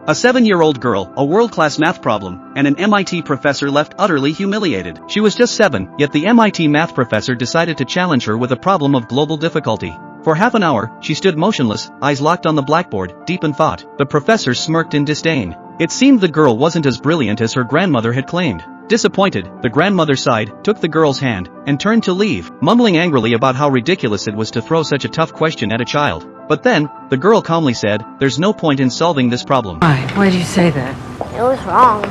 A 7-year-old girl, a world-class math problem, and an MIT professor left utterly humiliated. She was just 7, yet the MIT math professor decided to challenge her with a problem of global difficulty. For half an hour, she stood motionless, eyes locked on the blackboard, deep in thought. The professor smirked in disdain. It seemed the girl wasn't as brilliant as her grandmother had claimed. Disappointed, the grandmother sighed, took the girl's hand, and turned to leave, mumbling angrily about how ridiculous it was to throw such a tough question at a child. But then, the girl calmly said, "There's no point in solving this problem." Why did you say that? It was wrong.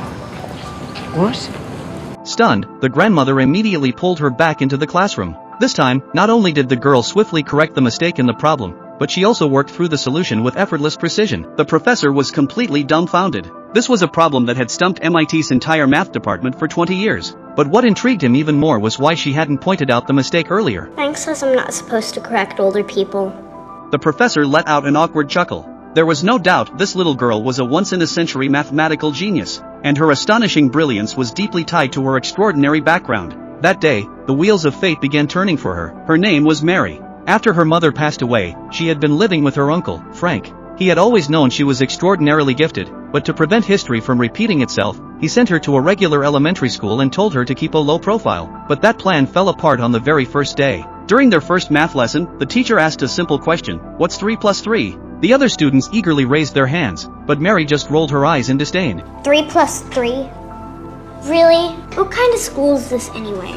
What? Stunned, the grandmother immediately pulled her back into the classroom. This time, not only did the girl swiftly correct the mistake in the problem, but she also worked through the solution with effortless precision. The professor was completely dumbfounded. This was a problem that had stumped MIT's entire math department for 20 years. But what intrigued him even more was why she hadn't pointed out the mistake earlier. Frank says I'm not supposed to correct older people. The professor let out an awkward chuckle. There was no doubt this little girl was a once-in-a-century mathematical genius, and her astonishing brilliance was deeply tied to her extraordinary background. That day, the wheels of fate began turning for her. Her name was Mary. After her mother passed away, she had been living with her uncle, Frank. He had always known she was extraordinarily gifted, but to prevent history from repeating itself, he sent her to a regular elementary school and told her to keep a low profile. But that plan fell apart on the very first day. During their first math lesson, the teacher asked a simple question: "What's 3 plus 3?" The other students eagerly raised their hands, but Mary just rolled her eyes in disdain. 3 plus 3? Really? What kind of school is this anyway?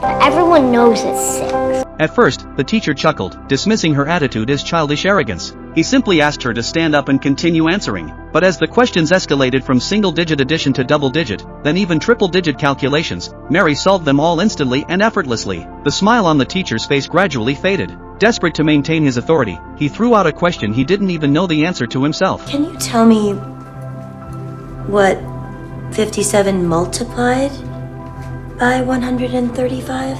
Everyone knows it's 6. At first, the teacher chuckled, dismissing her attitude as childish arrogance. He simply asked her to stand up and continue answering. But as the questions escalated from single-digit addition to double-digit, then even triple-digit calculations, Mary solved them all instantly and effortlessly. The smile on the teacher's face gradually faded. Desperate to maintain his authority, he threw out a question he didn't even know the answer to himself. Can you tell me what 57 multiplied by 135?